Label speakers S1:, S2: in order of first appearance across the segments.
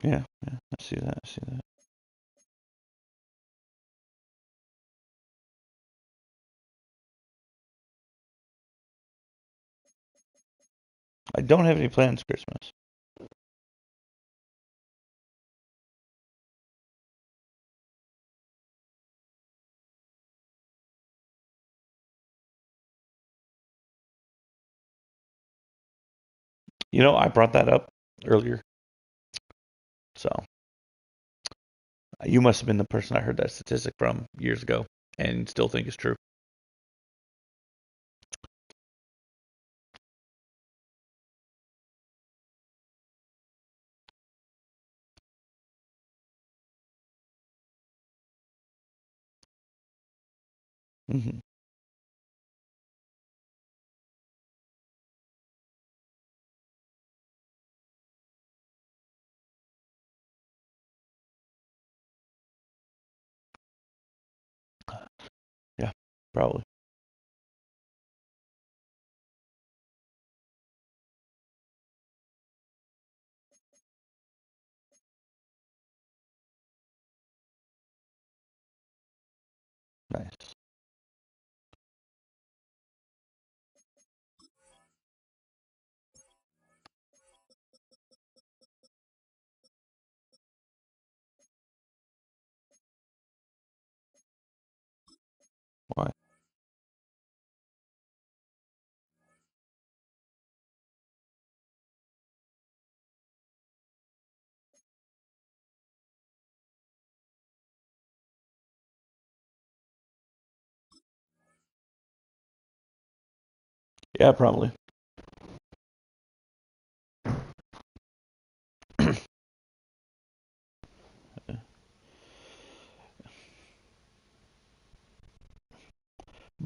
S1: Yeah, I see that. I see that. I don't have any plans Christmas. You know, I brought that up earlier. So you must have been the person I heard that statistic from years ago and still think it's true. Mm-hmm. Yeah, probably. Nice. Why? Yeah, probably.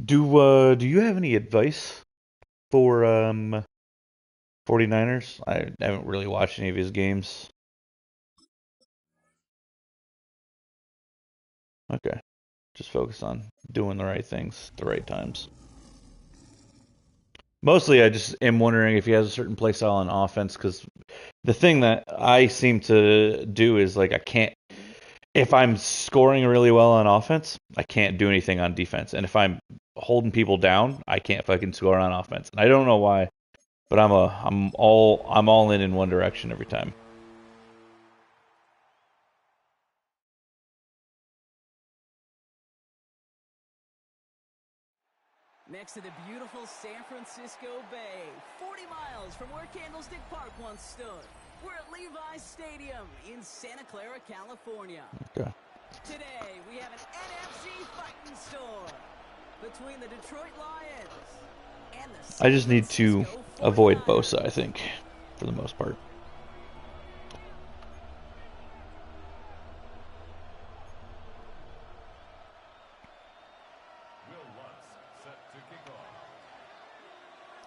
S1: Do you have any advice for 49ers? I haven't really watched any of his games. Okay. Just focus on doing the right things at the right times. Mostly, I just am wondering if he has a certain play style on offense, because the thing that I seem to do is like I can't. If I'm scoring really well on offense, I can't do anything on defense, and if I'm holding people down, I can't fucking score on offense. And I don't know why, but I'm all in one direction every time.
S2: Next to the beautiful San Francisco Bay, 40 miles from where Candlestick Park once stood. We're at Levi's Stadium in Santa Clara, California.
S1: Okay.
S2: Today, we have an NFC fighting store between the Detroit Lions and the
S1: I
S2: San
S1: just need to
S2: Francisco
S1: avoid
S2: 49ers.
S1: Bosa, I think, for the most part.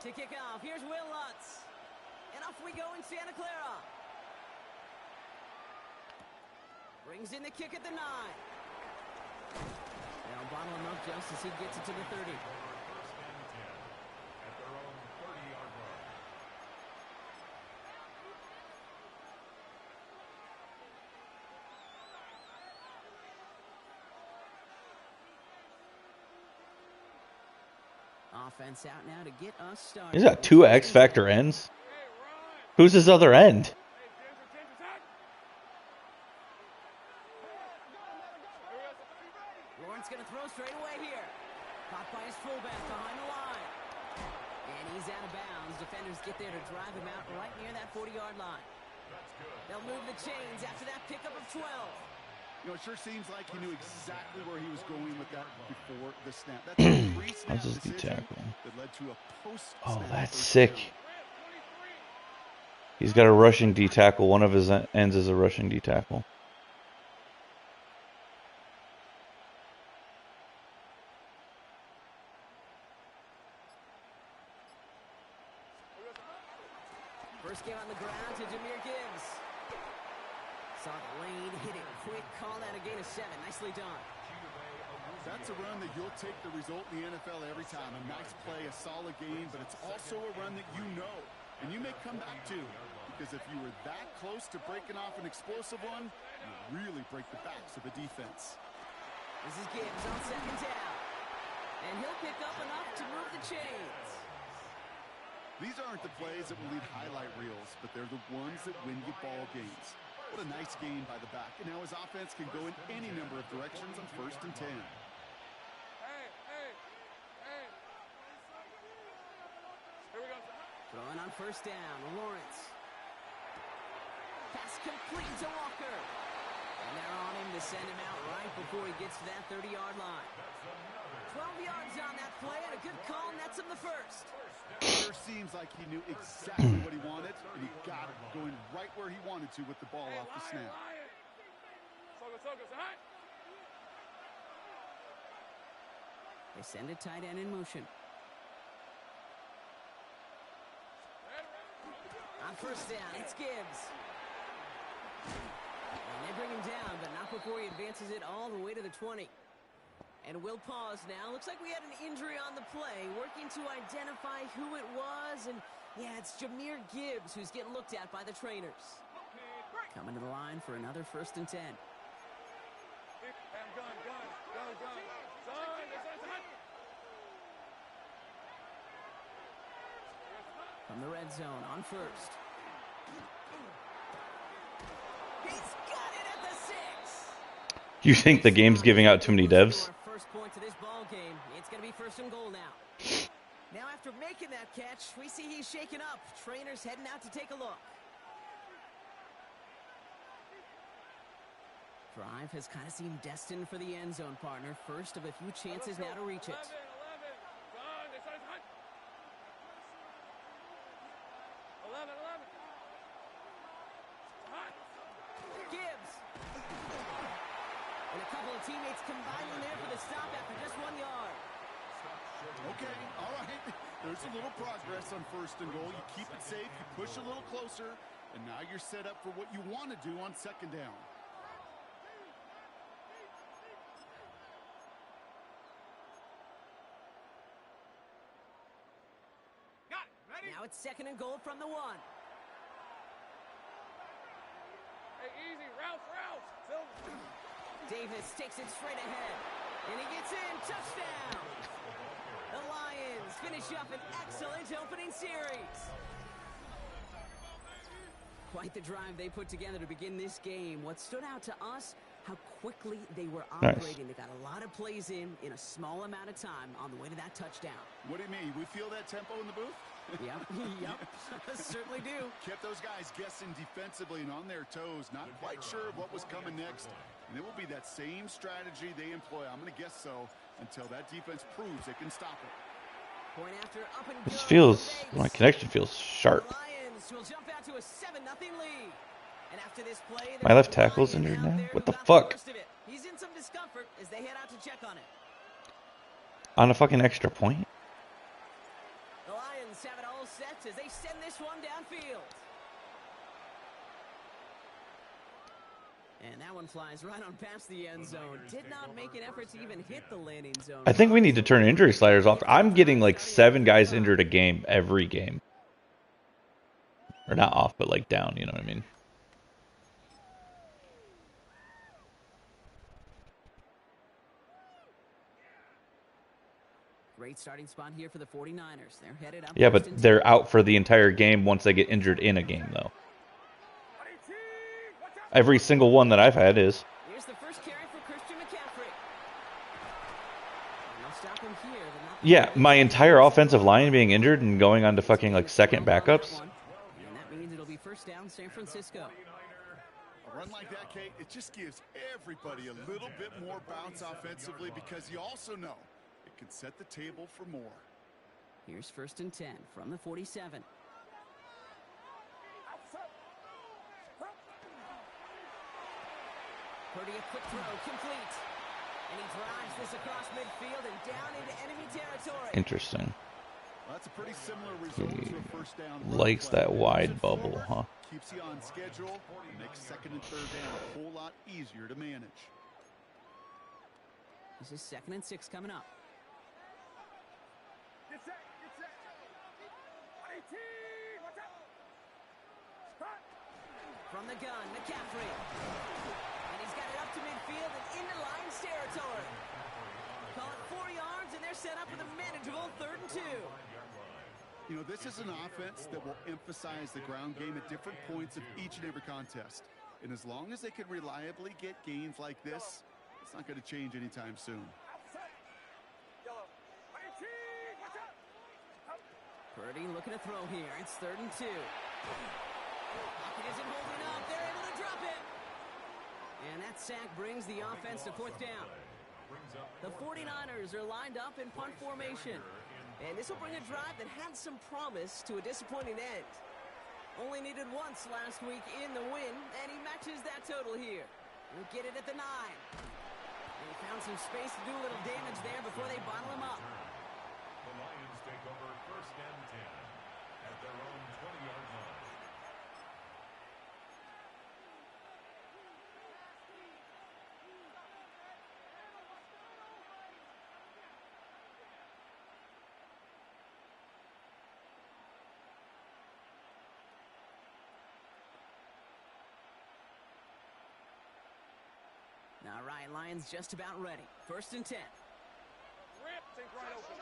S2: To kick off, here's Will Lutz. And off we go in Santa Clara. Brings in the kick at the 9. Now bottle him up just as he gets it to the 30. Offense out now to get us started.
S1: He's got two X Factor ends. Who's his other end?
S2: Lawrence going to throw straight away here. Caught by his fullback behind the line. And he's out of bounds. Defenders get there to drive him out right near that 40-yard line. They'll move the chains after that pickup of 12.
S3: You know, it sure seems like he knew exactly where he was going with that before the snap. That's a pre-snap
S1: How's his
S3: decision
S1: D-tackle?
S3: that led to a post-snap.
S1: Oh, that's sick. He's got a rushing D-tackle. One of his ends is a rushing D-tackle.
S2: First game on the ground to Jahmyr Gibbs. Saw the lane, hit it quick, called out a gain of 7. Nicely done.
S3: That's a run that you'll take the result in the NFL every time. A nice play, a solid game, but it's also a run that you know, and you may come back to because if you were that close to breaking off an explosive one, you really break the backs of the defense.
S2: This is Gibbs on second down. And he'll pick up enough to move the chains.
S3: These aren't the plays that will lead highlight reels, but they're the ones that win you ball games. What a nice gain by the back. And now his offense can go in any number of directions on 1st and 10.
S2: Throwing on first down, Lawrence. Pass complete to Walker. And they're on him to send him out right before he gets to that 30-yard line. 12 yards on that play, and a good call nets him the first.
S3: Sure seems like he knew exactly what he wanted, and he got it, going right where he wanted to with the ball off the snap.
S2: They send a tight end in motion. On first down, it's Gibbs. And they bring him down, but not before he advances it all the way to the 20. And we'll pause now. Looks like we had an injury on the play. Working to identify who it was. And, yeah, it's Jahmyr Gibbs who's getting looked at by the trainers. Coming to the line for another 1st and 10. From the red zone on first. He's got it at the 6.
S1: You think the game's giving out too many devs?
S2: First point to this ball game. It's going to be 1st and goal now. Now after making that catch, we see he's shaken up. Trainers heading out to take a look. Drive has kind of seemed destined for the end zone, partner. First of a few chances now to reach it. Gibbs. And a couple of teammates combining there for the stop after just 1 yard.
S3: Okay, all right. There's a little progress on 1st and goal. You keep it safe, you push a little closer, and now you're set up for what you want to do on 2nd down.
S2: Now it's 2nd and goal from the 1.
S4: Hey, easy, Ralph.
S2: Davis takes it straight ahead. And he gets in. Touchdown. The Lions finish up an excellent opening series. Quite the drive they put together to begin this game. What stood out to us, how quickly they were operating. They got a lot of plays in a small amount of time on the way to that touchdown.
S3: What do you mean? We feel that tempo in the booth?
S2: Yep, certainly do.
S3: Kept those guys guessing defensively and on their toes, not quite sure of what was coming next. And it will be that same strategy they employ, I'm going to guess so, until that defense proves it can stop it.
S2: Point after, up and
S1: This
S2: go.
S1: feels, my connection feels sharp.
S2: The Lions will jump out to a 7-0 lead. And after this play,
S1: My left tackle's injured now? What the fuck?
S2: He's in some discomfort as they head out to check on it.
S1: On a fucking extra point?
S2: The Lions have it all set as they send this one downfield. And that one flies right on past the end zone. Did not make an effort to even hit the landing zone.
S1: I think we need to turn injury sliders off. I'm getting like 7 guys injured a game every game. Or not off, but like down, you know what I mean?
S2: Great starting spot here for the 49ers. They're headed up.
S1: Yeah, but they're out for the entire game once they get injured in a game, though. Every single one that I've had is.
S2: Here's the first carry for Christian McCaffrey. And they'll stop him here, but not
S1: Yeah, my entire offensive line being injured and going on to fucking like second backups.
S2: And that means it'll be first down San Francisco.
S3: A run like that, Kate, it just gives everybody a little bit more bounce offensively because you also know it can set the table for more.
S2: Here's 1st and 10 from the 47. Purdy, a quick throw, complete. And he drives this across midfield and down into enemy territory.
S1: Interesting.
S3: Well, that's a pretty similar result to a first down.
S1: Likes that wide bubble, huh?
S3: Keeps you on schedule and makes 2nd and 3rd down a whole lot easier to manage.
S2: This is 2nd and 6 coming up. From the gun, McCaffrey. And he's got it up to midfield and into Lions territory. Call it 4 yards, and they're set up with a manageable 3rd and 2.
S3: You know, this is an offense that will emphasize the ground game at different points of each and every contest. And as long as they can reliably get gains like this, it's not going to change anytime soon.
S2: Purdy looking to throw here. It's 3rd and 2. Pocket isn't holding up. They're able to drop it. And that sack brings the offense to 4th down. The 49ers are lined up in punt formation. And this will bring a drive that had some promise to a disappointing end. Only needed once last week in the win, and he matches that total here. We'll get it at the 9. And he found some space to do a little damage there before they bottle him up.
S5: The Lions take over 1st and 10 at their own 20-yard line.
S2: All right, Lions just about ready. 1st and 10.
S4: Rip, think right open.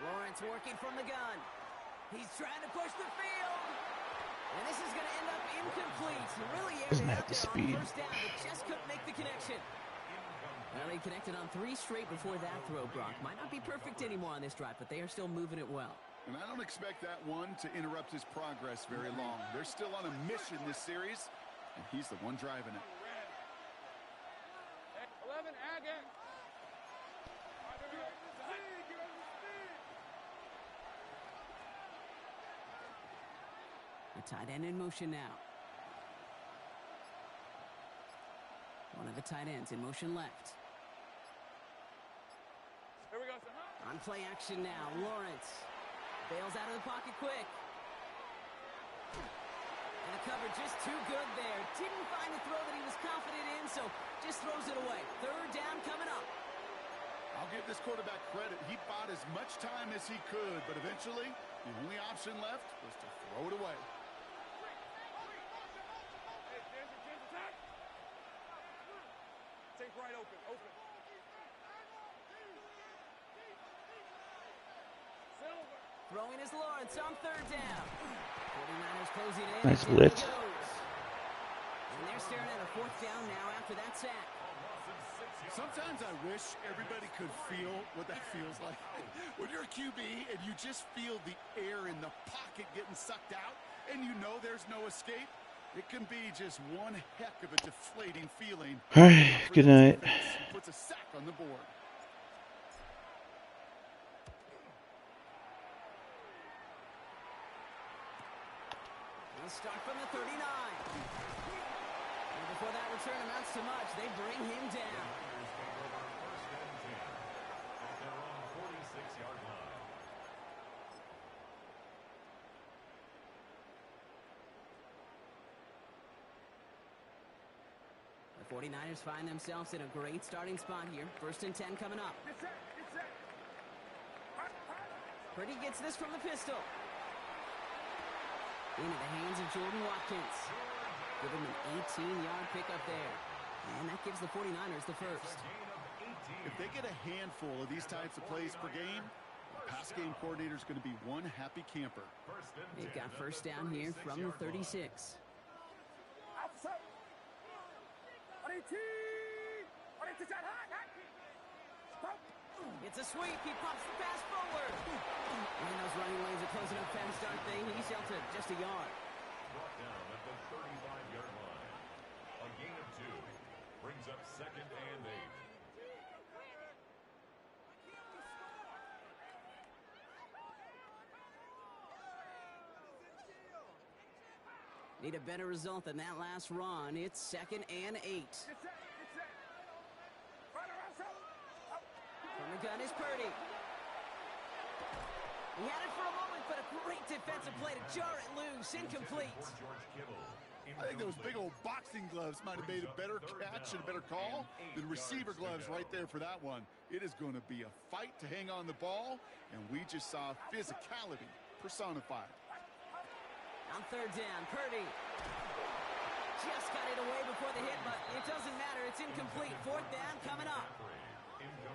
S2: Lawrence working from the gun. He's trying to push the field. And this is going to end up incomplete. Really
S1: Doesn't
S2: aimed
S1: have
S2: it
S1: the
S2: out there on
S1: speed.
S2: 1st down, but just couldn't make the connection. Well, he connected on 3 straight before that throw, Brock. Might not be perfect anymore on this drive, but they are still moving it well.
S3: And I don't expect that one to interrupt his progress very long. They're still on a mission this series, and he's the one driving it.
S4: 11, Agate.
S2: The tight end in motion now. One of the tight ends in motion left.
S4: Here we go, son.
S2: On play action now, Lawrence bails out of the pocket quick. And the cover just too good there. Didn't find the throw that he was confident in, so just throws it away. 3rd down coming up.
S3: I'll give this quarterback credit. He bought as much time as he could, but eventually the only option left was to throw it away.
S4: Hey, Jensen, attack. Think right open. Silver.
S2: Throwing is Lawrence on 3rd down. 49ers closing in.
S1: Nice
S2: Down
S1: blitz.
S2: he goes. And they're staring at a 4th down now after that sack.
S3: Sometimes I wish everybody could feel what that feels like. When you're a QB and you just feel the air in the pocket getting sucked out and you know there's no escape, it can be just one heck of a deflating feeling.
S1: All right, good night.
S3: Puts a sack on the board.
S2: They'll start from the 39. And before that return amounts to much, they bring him down. The 49ers find themselves in a great starting spot here. 1st and 10 coming up. Purdy gets this from the pistol. Into the hands of Jordan Watkins. Give him an 18-yard pickup there. And that gives the 49ers the 1st.
S3: If they get a handful of these types of plays per game, the pass game coordinator is going to be one happy camper.
S2: They've got 1st down here from the 36. It's a sweep. He pops the pass forward. And those running lanes are closing up fast, aren't they? He's held to just a yard.
S5: Brought down at the 35-yard line. A gain of 2 brings up 2nd and 8.
S2: Need a better result than that last run. It's 2nd and 8. From the gun is Purdy. He had it for a moment, but a great defensive play to jar it loose. Incomplete.
S5: George Kittle.
S3: I think those big old boxing gloves might have made a better catch and a better call than receiver gloves right there for that one. It is going to be a fight to hang on the ball, and we just saw physicality personified.
S2: On third down, Purdy just got it away before the hit, but it doesn't matter. It's incomplete. Fourth down coming up.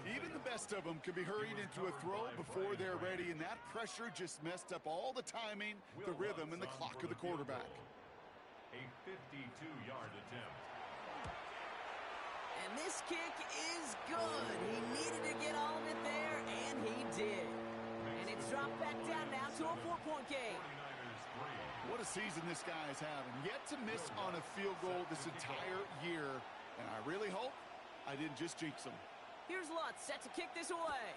S3: Even the best of them can be hurried into a throw before they're ready, and that pressure just messed up all the timing, the rhythm, and the clock of the quarterback.
S5: A 52-yard attempt.
S2: And this kick is good. He needed to get all of it there, and he did. And it's dropped back down now to a 4-point game.
S3: What a season this guy is having. Yet to miss on a field goal this entire year, and I really hope I didn't just jinx him.
S2: Here's Lutz set to kick this away.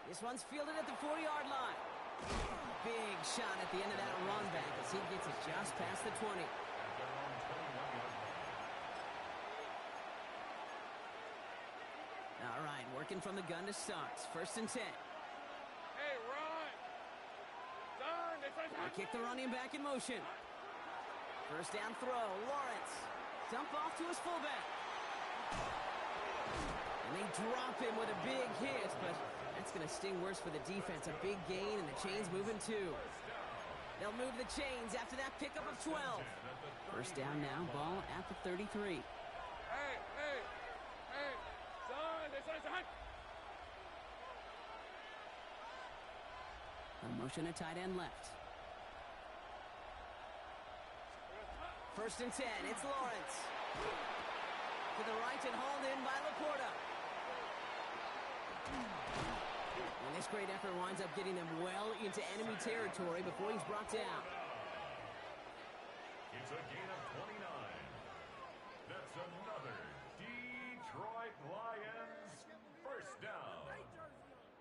S2: This one's fielded at the 4-yard line. Big shot at the end of that run back as he gets it just past the 20. All right, working from the gun to start. First and 10.
S4: Hey, run! Done!
S2: They kick the running back in motion. First down throw, Lawrence. Dump off to his fullback. And they drop him with a big hit, but that's going to sting worse for the defense. A big gain, and the chains moving too. They'll move the chains after that pickup of 12. First down now, ball at the 33.
S4: Hey! Son!
S2: A motion a tight end left. First and 10, it's Lawrence. To the right and hauled in by Laporta. And this great effort winds up getting them well into enemy territory before he's brought down.
S5: It's a gain of 29. That's another Detroit Lions first down.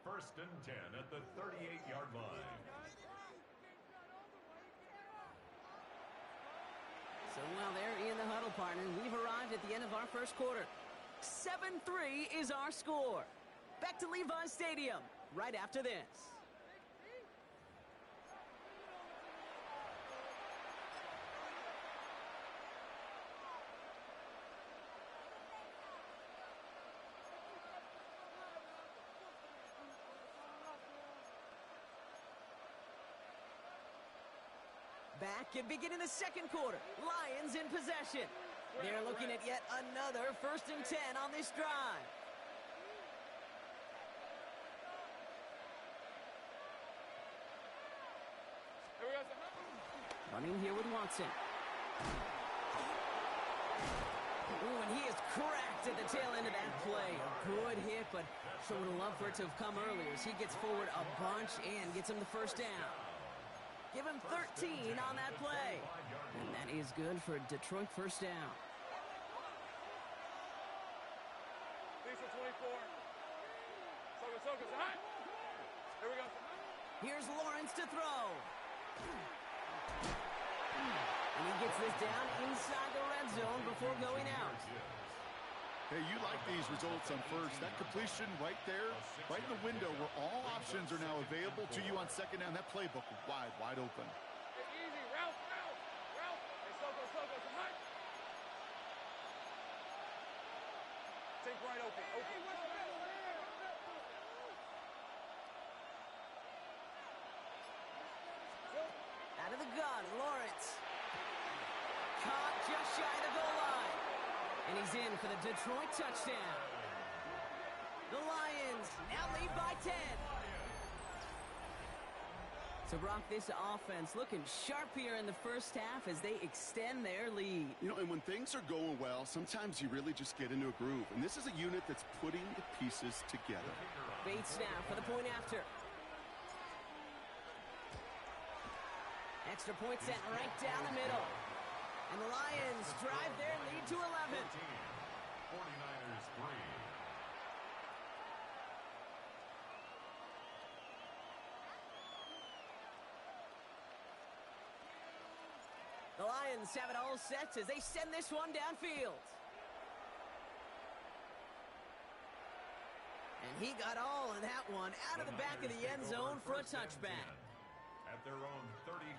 S5: First and 10 at the 38-yard line.
S2: So while they're in the huddle, partner, we've arrived at the end of our first quarter. 7-3 is our score. Back to Levi's Stadium right after this. Back and beginning the second quarter. Lions in possession. They're looking at yet another first and 10 on this drive.
S4: Here we go, son.
S2: Running here with Watson. Ooh, and he is cracked at the tail end of that play. A good hit, but sure would have loved for it to have come earlier as he gets forward a bunch and gets him the first down. Give him 13 on that play. And that is good for Detroit first down.
S4: These are 24. Soka, son. Here we go, son.
S2: Here's Lawrence to throw. And he gets this down inside the red zone before going out.
S3: Hey, you like these results on first. That completion right there, right in the window where all options are now available to you on second down. That playbook wide open.
S4: Hey, easy. Ralph. Hey, Soka, son. Take right open.
S2: Out of the gun, Lawrence. Caught just shy of the goal line. And he's in for the Detroit touchdown. The Lions now lead by 10. So, Brock, this offense looking sharp here in the first half as they extend their lead.
S3: You know, and when things are going well, sometimes you really just get into a groove. And this is a unit that's putting the pieces together.
S2: Bates now for the point after. Extra point sent right down the middle. And the Lions drive their lead to 11.
S5: 49ers 3.
S2: The Lions have it all set as they send this one downfield. And he got all of that one out of the back of the end zone for a touchback.
S5: At their own 38.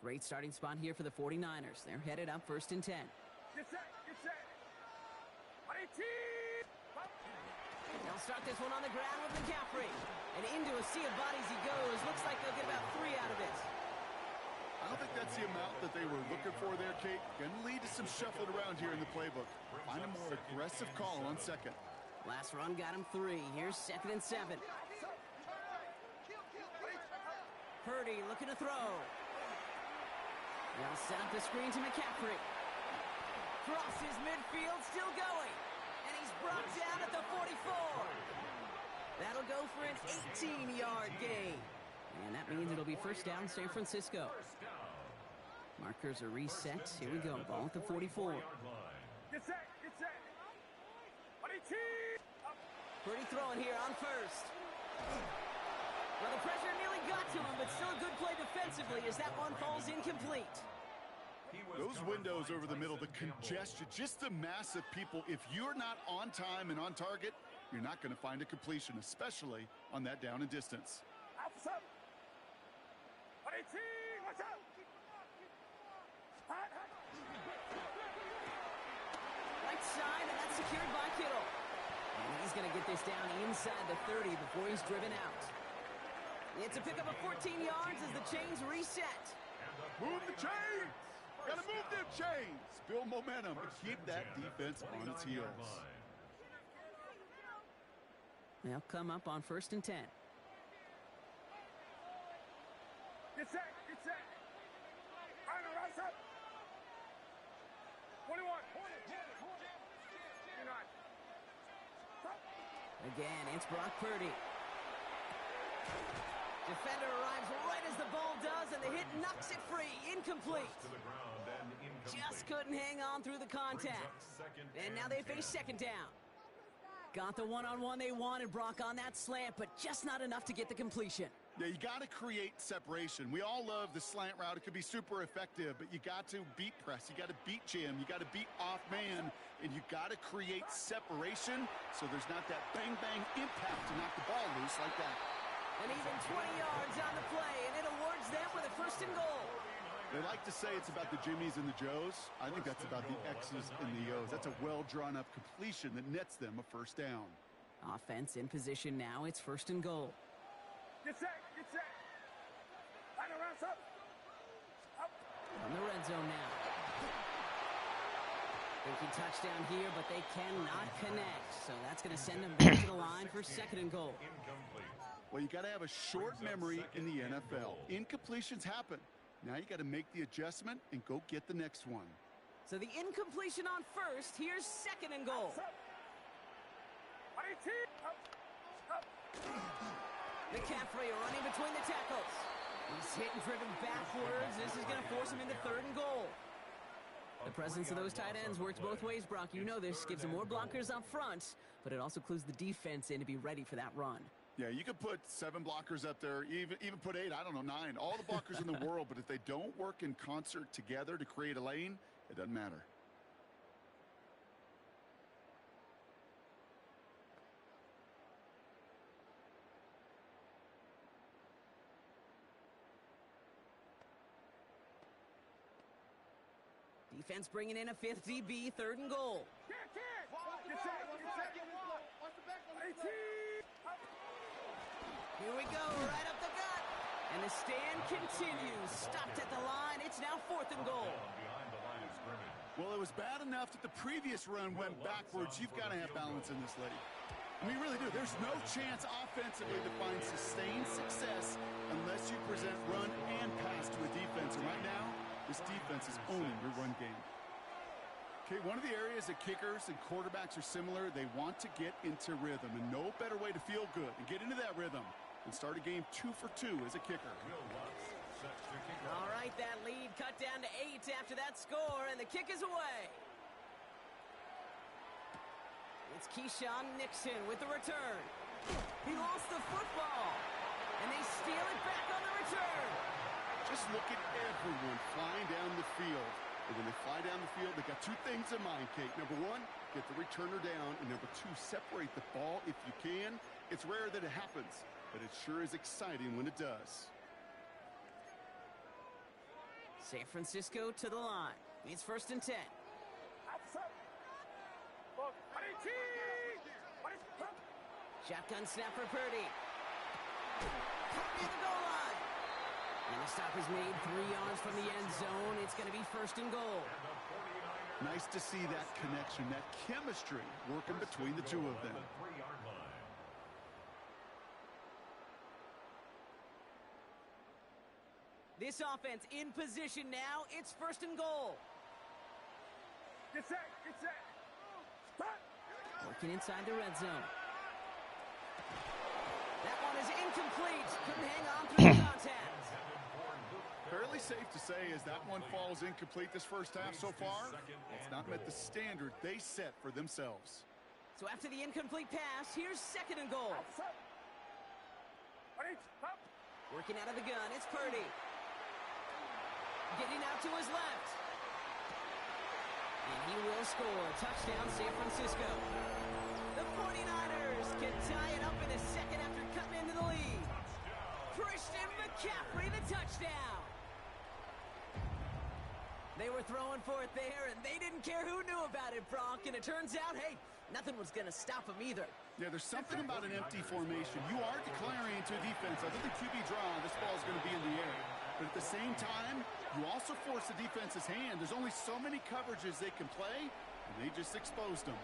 S2: Great starting spot here for the 49ers. They're headed up 1st and 10.
S4: Get set, get set. 18.
S2: They'll start this one on the ground with McCaffrey. And into a sea of bodies he goes. Looks like they'll get about 3 out of it.
S3: I don't think that's the amount that they were looking for there, Kate. Going to lead to some shuffling around here in the playbook. Find a more aggressive call on second.
S2: Last run got him 3. Here's 2nd and 7. Purdy looking to throw. They'll set up the screen to McCaffrey. Crosses midfield, still going. And he's brought down at the 44. That'll go for an 18-yard gain. And that means it'll be 1st down San Francisco. Markers are reset. Here we go. Ball at the 44.
S4: Get set, get set. 18.
S2: Purdy throwing here on 1st. Well, the pressure nearly got to him, but still a good play defensively as that one falls incomplete.
S3: Those windows over the middle, the congestion, just the mass of people. If you're not on time and on target, you're not going to find a completion, especially on that down and distance.
S4: What's up? 18. What's up?
S2: Right side, and that's secured by Kittle. And he's going to get this down inside the 30 before he's driven out. It's a pickup of 14 yards as the chains reset.
S3: Move the chains! Gotta move them chains! Build momentum and keep that defense on its heels.
S2: They'll come up on 1st and 10.
S4: Get set, get set. Rise up. 21. 29.
S2: Again, it's Brock Purdy. Defender arrives right as the ball does, and the hit knocks it free. Incomplete. Just couldn't hang on through the contact. And now they face 2nd down. Got the one-on-one they wanted, Brock, on that slant, but just not enough to get the completion.
S3: Yeah, you got to create separation. We all love the slant route. It could be super effective, but you got to beat press. You got to beat jam. You got to beat off man, and you got to create separation so there's not that bang-bang impact to knock the ball loose like that.
S2: And even 20 yards on the play, and it awards them with a 1st and goal.
S3: They like to say it's about the Jimmies and the Joes. I think that's about the X's and the O's. That's a well-drawn-up completion that nets them a 1st down.
S2: Offense in position now. It's 1st and goal.
S4: Get set, get set. Rise up. Up.
S2: From the red zone now. Thinking touchdown here, but they cannot connect. So that's going to send them back to the line for 2nd and goal.
S3: Well, you got to have a short memory in the NFL. Incompletions happen. Now you got to make the adjustment and go get the next one.
S2: So the incompletion on 1st. Here's 2nd and goal.
S4: 18. Up.
S2: McCaffrey running between the tackles. He's hit and driven backwards. This is going to force him into 3rd and goal. The presence of those tight ends works both ways, Brock. You know this. Gives them more blockers up front, but it also clues the defense in to be ready for that run.
S3: Yeah, you could put 7 blockers up there, even put 8, I don't know, 9. All the blockers in the world, but if they don't work in concert together to create a lane, it doesn't matter.
S2: Defense bringing in a 5th DB, 3rd and goal.
S4: Get set. 18.
S2: Here we go, right up the gut. And the stand continues. Stopped at the line. It's now 4th and goal.
S3: Well, it was bad enough that the previous run went backwards. You've got to have balance in this league. I mean, really do. There's no chance offensively to find sustained success unless you present run and pass to a defense. And right now, this defense is owning your run game. Okay, one of the areas that kickers and quarterbacks are similar, they want to get into rhythm. And no better way to feel good and get into that rhythm and start a game 2 for 2 as a kicker.
S2: All right, that lead cut down to 8 after that score, and the kick is away. It's Keyshawn Nixon with the return. He lost the football, and they steal it back on the return.
S3: Just look at everyone flying down the field. And when they fly down the field, they got 2 things in mind, Kate. Number 1, get the returner down. And number 2, separate the ball if you can. It's rare that it happens, but it sure is exciting when it does.
S2: San Francisco to the line. It's 1st and 10. Shotgun snap for Purdy. Caught near the goal line. And the stop is made 3 yards from the end zone. It's going to be 1st and goal.
S3: Nice to see that connection, that chemistry working between the two of them.
S2: This offense in position now. It's 1st and goal.
S4: Get set, get set.
S2: Working inside the red zone. That one is incomplete. Couldn't hang on through the contact.
S3: Fairly safe to say as that one falls incomplete this first half so far, it's not met the standard they set for themselves.
S2: So after the incomplete pass, here's 2nd and goal. Working out of the gun, it's Purdy. Getting out to his left. And he will score. Touchdown, San Francisco. The 49ers can tie it up in a second after cutting into the lead. Christian McCaffrey, the touchdown. They were throwing for it there, and they didn't care who knew about it, Bronk. And it turns out, hey, nothing was going to stop them either.
S3: Yeah, there's something about an empty formation. You are declaring to a defense, other than QB draw, this ball is going to be in the air. But at the same time, you also force the defense's hand. There's only so many coverages they can play, and they just exposed them.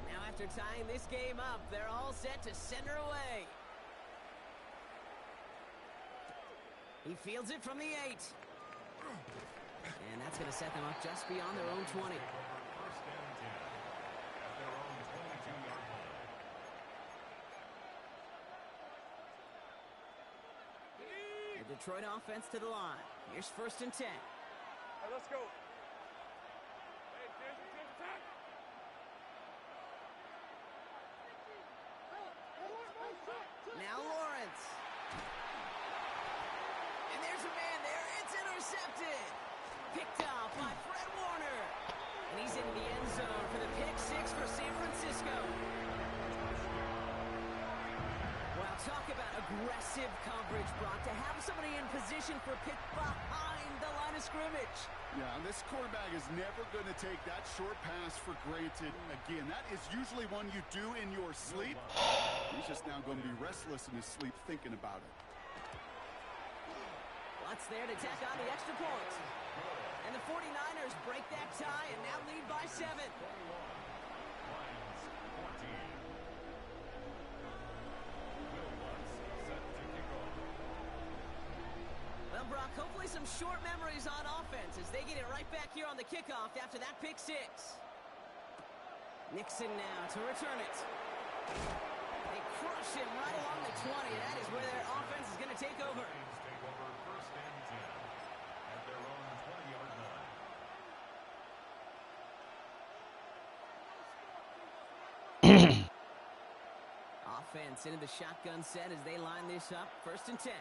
S2: Now after tying this game up, they're all set to send her away. He fields it from the 8. And that's going to set them up just beyond their own 20. The Detroit offense to the line. Here's 1st and 10.
S4: All right, let's go. Hey, change attack.
S2: Now Lawrence. And there's a man there. It's intercepted. Picked off by Fred Warner. And he's in the end zone for the pick 6 for San Francisco. Wow, talk about aggressive coverage, Brock. To have somebody in position for pick behind the line of scrimmage.
S3: Yeah, and this quarterback is never going to take that short pass for granted again. That is usually one you do in your sleep. He's just now going to be restless in his sleep thinking about it.
S2: Watts there to tack on the extra point. And the 49ers break that tie and now lead by 7. Well, Brock, hopefully some short memories on offense as they get it right back here on the kickoff after that pick 6. Nixon now to return it. They crush him right along the 20. That is where their offense is going to take over. Offense into the shotgun set as they line this up. 1st and 10.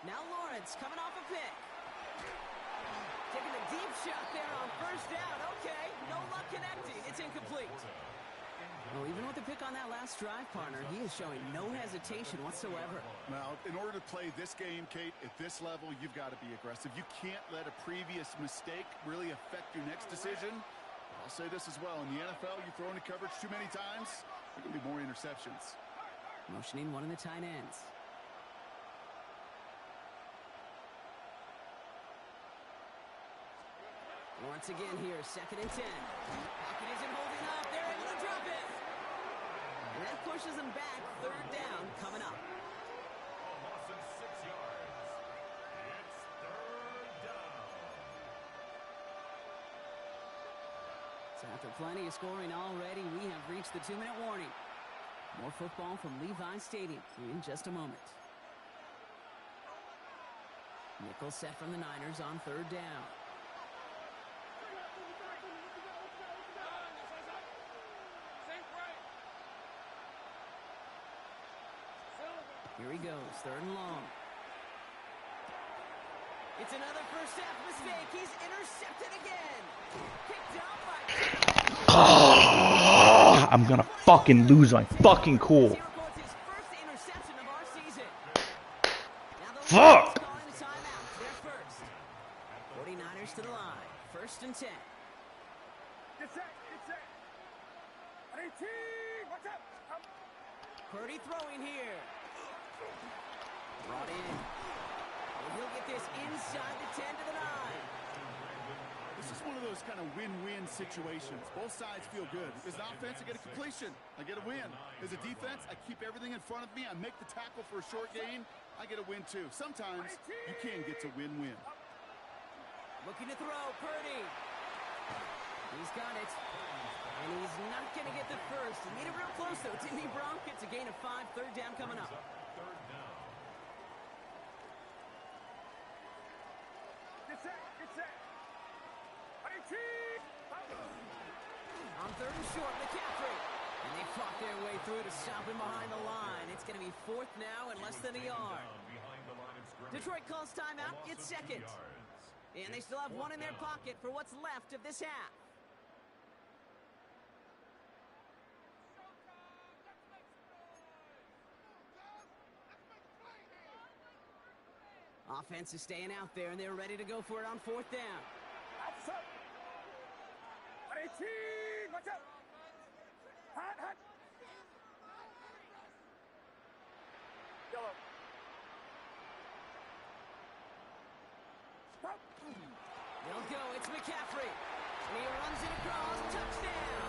S2: Now Lawrence coming off a pick. Taking a deep shot there on 1st down. Okay, no luck connecting. It's incomplete. Well, even with the pick on that last drive, partner, he is showing no hesitation whatsoever.
S3: Well, in order to play this game, Kate, at this level, you've got to be aggressive. You can't let a previous mistake really affect your next decision. I'll say this as well. In the NFL, you throw into coverage too many times, there can be more interceptions.
S2: Motioning one of the tight ends. Once again here, 2nd and 10. Pocket isn't holding up. They're able to drop it. And that pushes them back. 3rd down coming up.
S5: Loss of 6 yards. It's 3rd down.
S2: So after plenty of scoring already, we have reached the 2-minute warning. More football from Levi Stadium in just a moment. Nickel set from the Niners on third down. Here he goes, third and long. It's another first half mistake. He's intercepted again. Picked up by...
S1: I'm gonna fucking lose my fucking cool.
S2: He records his first interception of our season. Now the
S1: Fuck!
S2: Lions calling a timeout. They're first. 49ers to the line. First and 10.
S4: Get set, get set. 18, watch out.
S2: Purdy throwing here. Brought in. And he'll get this inside the 10 to the 9.
S3: This is one of those kind of win-win situations. Both sides feel good. As an offense, I get a completion. I get a win. As a defense, I keep everything in front of me. I make the tackle for a short gain. I get a win, too. Sometimes you can get to win-win.
S2: Looking to throw, Purdy. He's got it. And he's not going to get the first. He made it real close, though, didn't he, Bronk? It's a gain of 5. Third down coming up.
S4: Get set, get set. 18.
S2: On third and short, McCaffrey. And they fought their way through to stop him behind the line. It's going to be fourth now and less than a yard. Detroit calls timeout. It's second. And they still have one in their pocket for what's left of this half. Offense is staying out there, and they're ready to go for it on fourth down.
S4: That's up. 18, watch out. Hot, hot. Yellow. Stop.
S2: They'll go. It's McCaffrey. And he runs it across. Touchdown.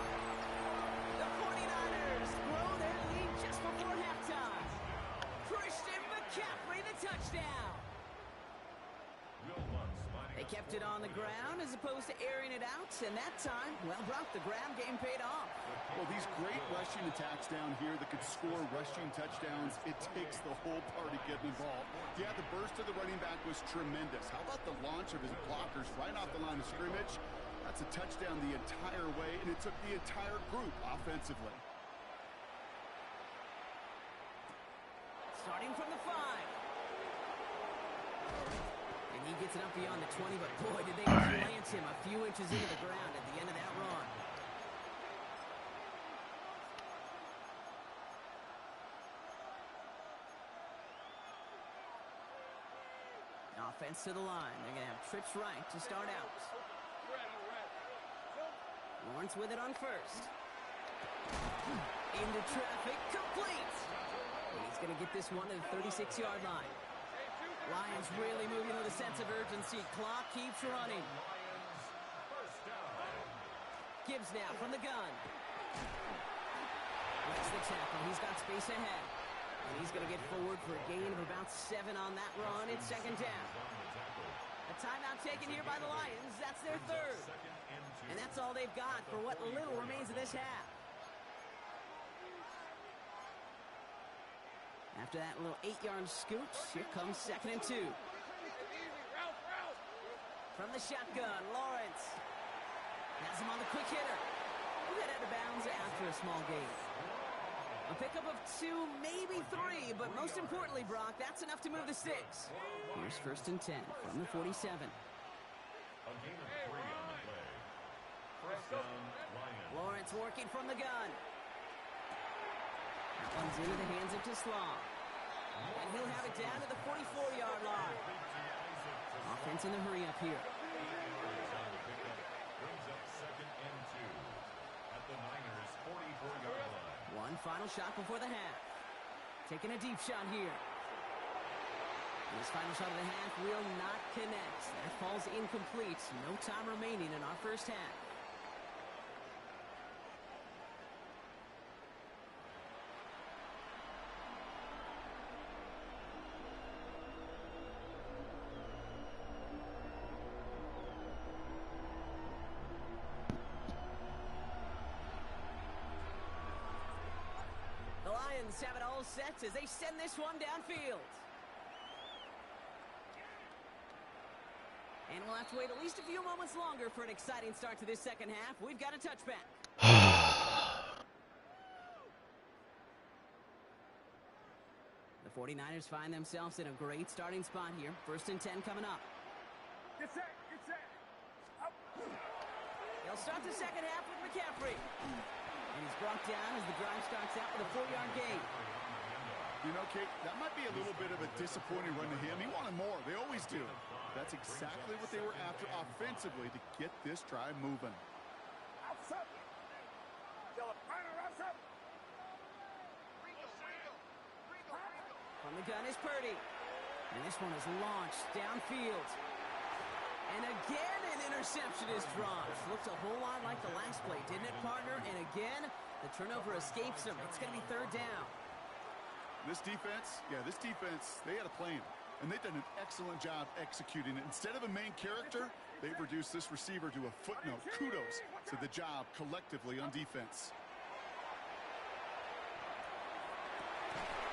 S2: The 49ers grow their lead just before halftime. Christian McCaffrey, the touchdown. They kept it on the ground as opposed to airing it out, and that time, well, Brock, the ground game paid off.
S3: Well, these great rushing attacks down here that could score rushing touchdowns, it takes the whole party getting involved. Yeah, the burst of the running back was tremendous. How about the launch of his blockers right off the line of scrimmage? That's a touchdown the entire way, and it took the entire group offensively.
S2: Starting from the 5. And he gets it up beyond the 20, but boy, did they plant him a few inches into the ground at the end of that run. Offense to the line. They're going to have trips right to start out. Lawrence with it on first. Into traffic, complete. And he's going to get this one to the 36-yard line. Lions really moving with a sense of urgency. Clock keeps running. Gibbs now from the gun. Gets the tackle. He's got space ahead. And he's going to get forward for a gain of about 7 on that run. It's second down. A timeout taken here by the Lions. That's their third. And that's all they've got for what little remains of this half. After that little 8-yard scooch, here comes second and 2. From the shotgun, Lawrence has him on the quick hitter. We'll get out of bounds after a small gain. A pickup of 2, maybe 3, but most importantly, Brock, that's enough to move the sticks. Here's first and 10 from the 47. Lawrence working from the gun. That one's into the hands of Teslam. And he'll have it down to the 44-yard line. Offense in the hurry up here. One final shot before the half. Taking a deep shot here. And this final shot of the half will not connect. That falls incomplete. No time remaining in our first half. Have it all set as they send this one downfield. And we'll have to wait at least a few moments longer for an exciting start to this second half. We've got a touchback. The 49ers find themselves in a great starting spot here. 1st and 10 coming up.
S4: Get set, get set. Up.
S2: They'll start the second half with McCaffrey. And he's brought down as the drive starts out with a 4-yard gain.
S3: You know, Kate, that might be a little bit of a disappointing run to him. He wanted more. They always do. That's exactly what they were after offensively to get this drive moving.
S4: Outside. Philip, Reiner, outside.
S2: From the gun is Purdy. And this one is launched downfield. And again, an interception is drawn. Looked a whole lot like the last play, didn't it, partner? And again, the turnover escapes them. It's going to be 3rd down.
S3: This defense, they had a plan. And they've done an excellent job executing it. Instead of a main character, they've reduced this receiver to a footnote. Kudos to the job collectively on defense.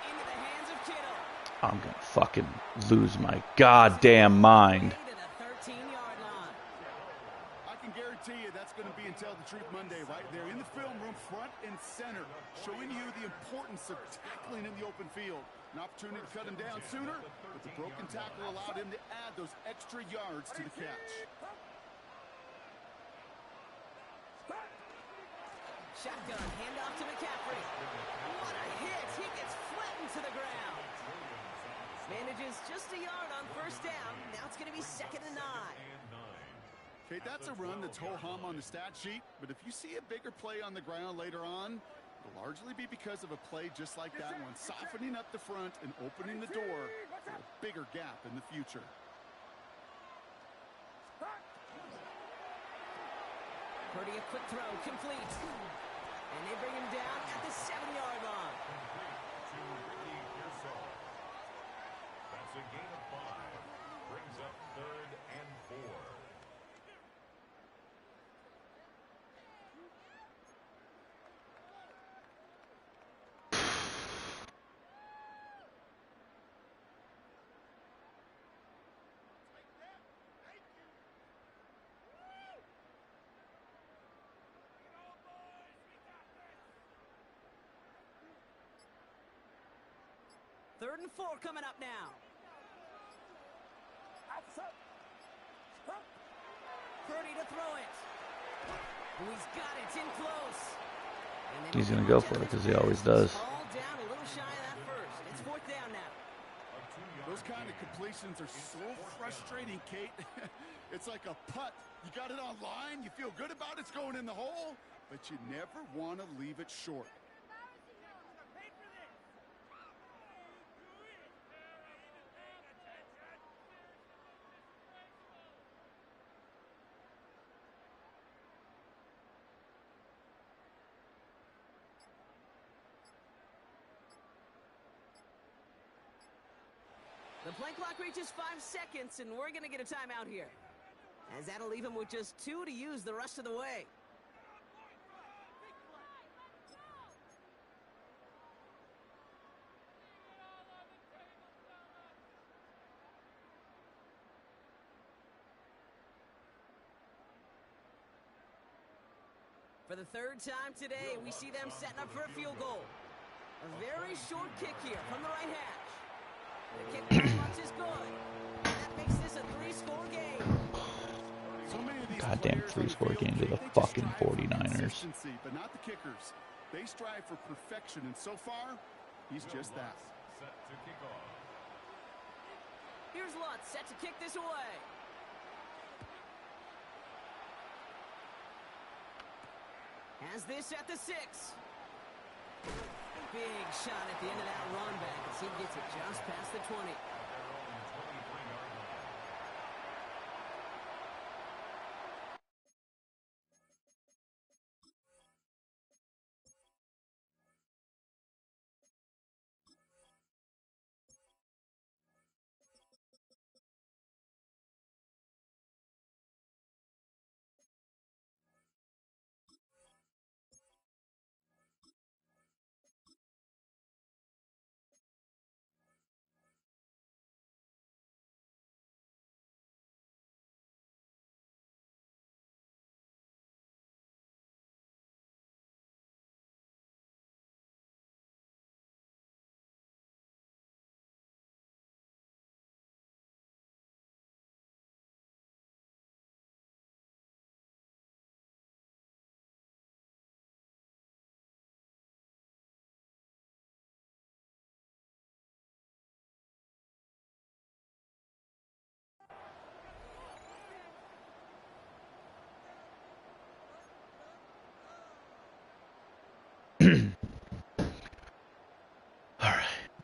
S2: Into the hands of Kittle.
S1: I'm going to fucking lose my goddamn mind.
S2: To the 13-yard line.
S3: I can guarantee you that's going to be Tell the Truth Monday right there in the film room, front and center, showing you the importance of tackling in the open field. An opportunity to cut him down sooner, but the broken tackle allowed him to add those extra yards to the catch.
S2: Shotgun, handoff to McCaffrey. What a hit! He gets flattened to the ground. Manages just a yard on 1st down. Now it's going to be 2nd and 9.
S3: Okay, that's a run that's ho-hum on the stat sheet, but if you see a bigger play on the ground later on, it'll largely be because of a play just like that one, softening up the front and opening the door for a bigger gap in the future.
S2: Purdy, a quick throw, complete. And they bring him down at the 7-yard line.
S5: That's a gain of 5. Brings up 3rd and 4.
S2: Third and 4 coming up now.
S4: Outside.
S2: Purdy to throw it. Oh, he's got it. It's in close. And
S1: He's going to go for it because he always does.
S2: Ball down a little shy of that first. It's 4th down now.
S3: Those kind of completions are so frustrating, Kate. It's like a putt. You got it on line, you feel good about it's going in the hole, but you never want to leave it short.
S2: The play clock reaches 5 seconds, and we're going to get a timeout here. As that'll leave him with just 2 to use the rest of the way. For the 3rd time today, we see them setting up for a field goal. A very short kick here from the right hash. The kick pretty much is good. And that makes this a 3-score game.
S3: So many of these
S1: Goddamn
S3: players
S1: 3-score
S3: on the
S1: game to
S3: field,
S1: the
S3: they just
S1: fucking
S3: strive for
S1: 49ers.
S3: consistency, but not the kickers. They strive for perfection, and so far, he's just that.
S5: Set to kick off.
S2: Here's Lutz set to kick this away. Has this at the 6. Big shot at the end of that run back as he gets it just past the 20.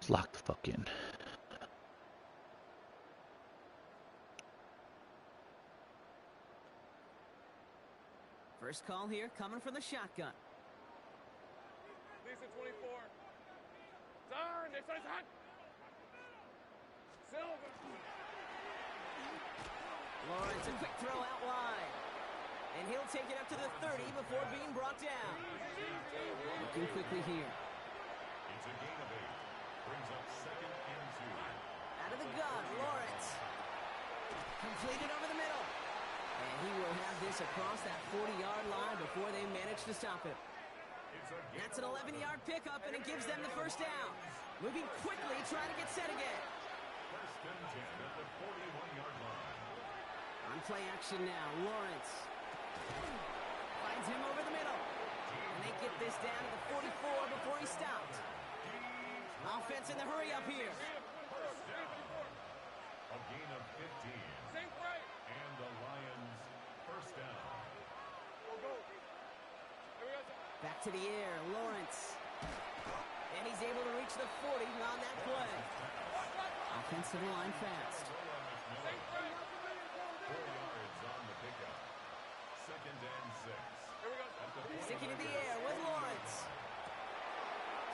S1: Let's lock the fuck in.
S2: First call here coming from the shotgun.
S4: Lisa 24. Turn. Next side's hot. Silver.
S2: Lawrence, a quick throw out wide. And he'll take it up to the 30 before being brought down. Looking quickly here.
S5: It's a gain of 8. Brings up 2nd and 2.
S2: Out of the gun, Lawrence. Completed over the middle. And he will have this across that 40-yard line before they manage to stop him. That's an 11-yard pickup, and it gives them the first down. Moving quickly, trying to get set again.
S5: 1st and 10 at the 41-yard line.
S2: On play action now, Lawrence. Finds him over the middle. And they get this down to the 44 before he stopped. Offense in the hurry up here.
S5: A gain of 15.
S4: Sink right.
S5: And the Lions first down.
S4: Go. Here we go.
S2: Back to the air, Lawrence. And he's able to reach the 40 on that play. Offensive line fast.
S4: Sink right.
S5: 4 yards on the pickup. 2nd and 6.
S4: Here we go.
S5: At the
S2: Sticking in the
S5: 41
S2: air with Lawrence.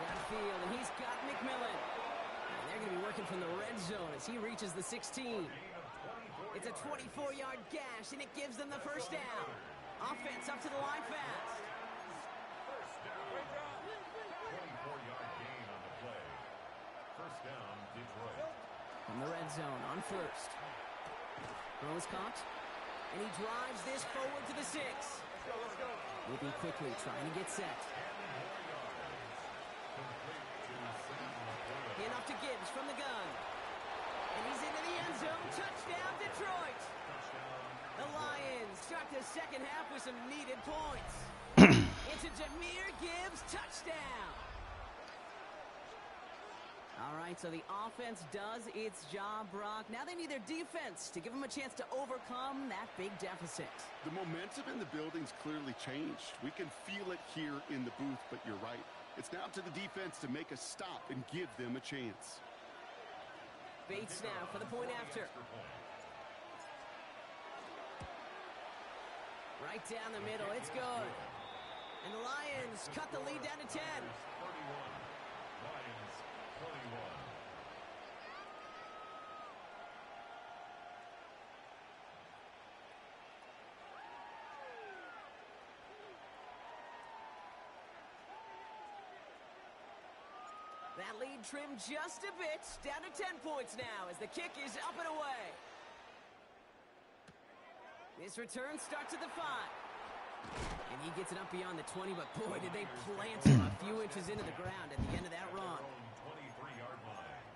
S2: Downfield, and he's got McMillan. And they're going to be working from the red zone as he reaches the 16. It's a 24-yard gash, and it gives them the first down. Offense up to the line fast.
S5: First down.
S4: Great job.
S5: 24-yard gain on the play. First down, Detroit.
S2: From the red zone on first. Throw is caught. And he drives this forward to the 6.
S4: Let's go.
S2: Moving quickly, trying to get set. Enough to Gibbs from the gun. And he's into the end zone. Touchdown, Detroit. The Lions start the second half with some needed points. It's a Jahmyr Gibbs touchdown. All right, so the offense does its job, Brock. Now they need their defense to give them a chance to overcome that big deficit.
S3: The momentum in the building's clearly changed. We can feel it here in the booth, but you're right. It's now to the defense to make a stop and give them a chance.
S2: Bates now for the point after. Right down the middle, it's good. And the Lions cut the lead down to 10.
S5: 31. Lions 21.
S2: That lead trimmed just a bit, down to 10 points now as the kick is up and away. This return starts at the 5. And he gets it up beyond the 20, but boy, did they plant him a few inches into the ground at the end of that run.
S5: 23-yard line.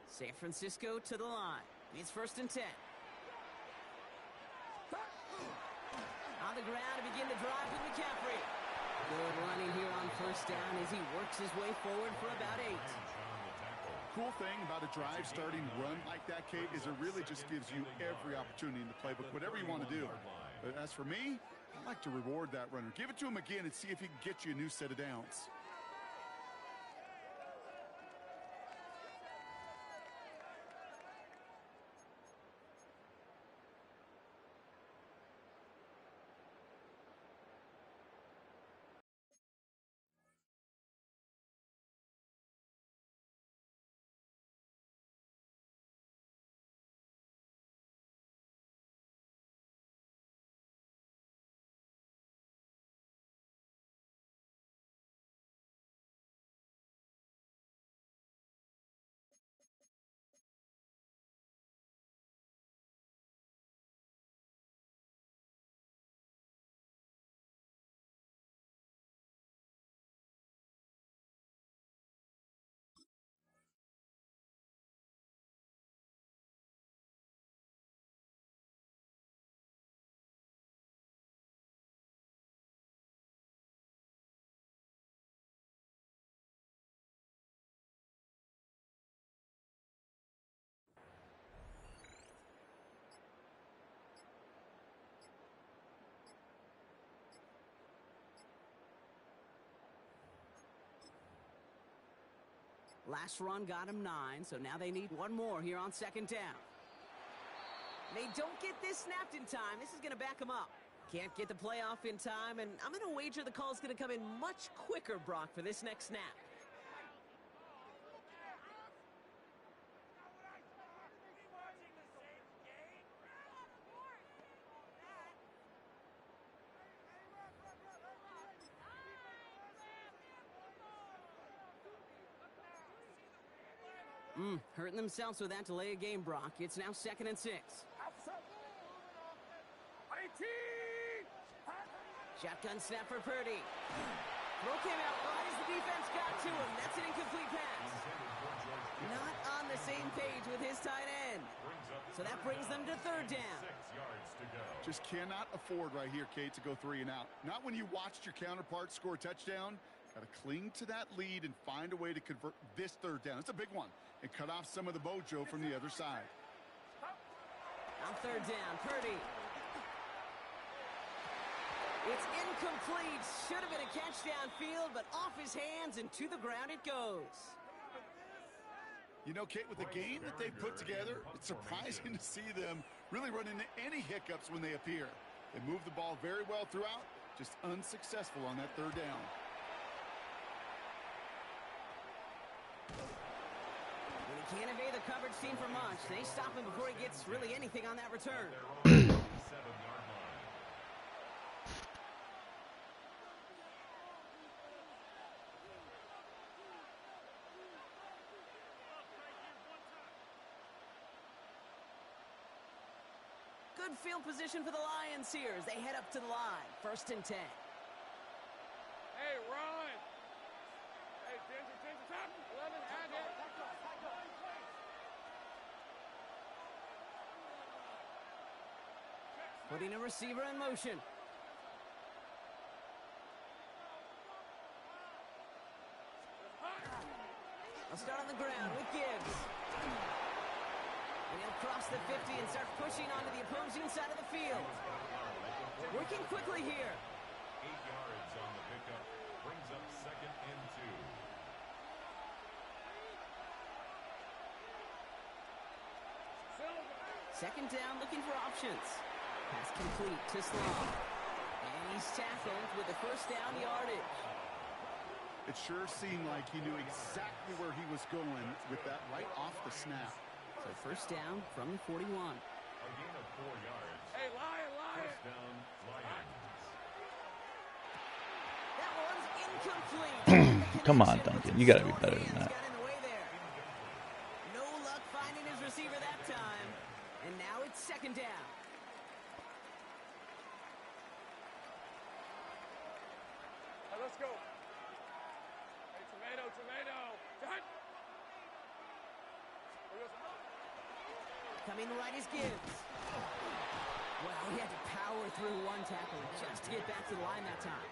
S2: San Francisco to the line. It's 1st and 10. On the ground to begin the drive with McCaffrey. Good running here on first down as he works his way forward for about 8.
S3: Cool thing about a drive starting run like that, Kate, is it really just gives you every opportunity in the playbook, whatever you want to do. But as for me, I like to reward that runner. Give it to him again and see if he can get you a new set of downs.
S2: Last run got him 9, so now they need one more here on second down. They don't get this snapped in time. This is going to back them up. Can't get the play off in time, and I'm going to wager the call is going to come in much quicker, Brock, for this next snap. Hurting themselves with that delay of game, Brock. It's now 2nd and 6. Shotgun snap for Purdy. Throw came out right as the defense got to him. That's an incomplete pass. Not on the same page with his tight end. So that brings them to 3rd down.
S3: Just cannot afford right here, Kate, to go 3 and out. Not when you watched your counterpart score a touchdown. Got to cling to that lead and find a way to convert this 3rd down. It's a big one. And cut off some of the mojo from the other side.
S2: On 3rd down, Purdy. It's incomplete. Should have been a catch downfield, but off his hands and to the ground it goes.
S3: You know, Kate, with the game that they've put together, it's surprising to see them really run into any hiccups when they appear. They move the ball very well throughout, just unsuccessful on that 3rd down.
S2: When he can't evade the coverage team for much, they stop him before he gets really anything on that return. Good field position for the Lions here as they head up to the line. 1st and 10.
S4: Hey, Ron. Hey, 10 to top. 11, add it.
S2: Putting a receiver in motion. I'll start on the ground with Gibbs. And he'll cross the 50 and start pushing onto the opposing side of the field. Working quickly here.
S5: 8 yards on the pickup. Brings up 2nd and 2.
S2: 2nd down, looking for options. Pass complete to Slaw. And he's tackled with the 1st down yardage.
S3: It sure seemed like he knew exactly where he was going with that right off the snap.
S2: So 1st down from the 41.
S5: A gain of 4 yards.
S4: Hey, Lion.
S5: 1st down, Lions.
S2: That one's incomplete.
S1: Come on, Duncan. You got to be better than that.
S2: Got in the way there. No luck finding his receiver that time. And now it's 2nd down.
S4: Hey, let's go. Hey, tomato. Done.
S2: Coming right is Gibbs. Well, he had to power through one tackle just to get back to the line that time.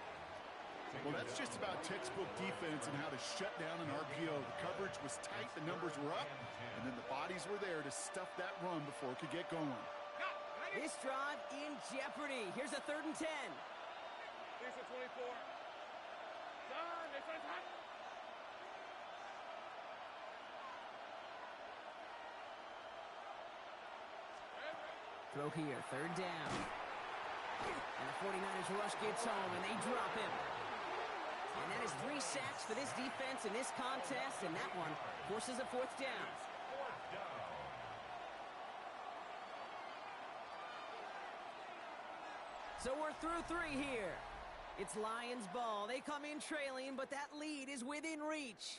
S3: Well, that's just about textbook defense and how to shut down an RPO. The coverage was tight, the numbers were up, and then the bodies were there to stuff that run before it could get going.
S2: This drive in jeopardy. Here's a 3rd and 10.
S4: These are 24. Done. They find hot.
S2: Throw here, 3rd down. And the 49ers rush gets home, and they drop him. And that is 3 sacks for this defense in this contest, and that one forces a 4th down.
S5: 4th down.
S2: So we're through 3 here. It's Lions ball. They come in trailing, but that lead is within reach.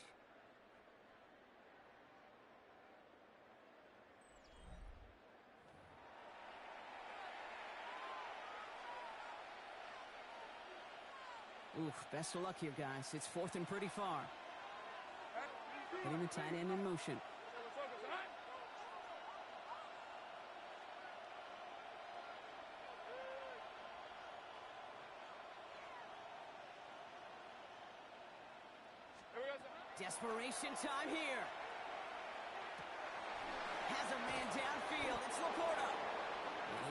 S2: Oof, best of luck here, guys. It's 4th and pretty far. Getting the tight end in motion. Desperation time here. Has a man downfield. It's Laporta.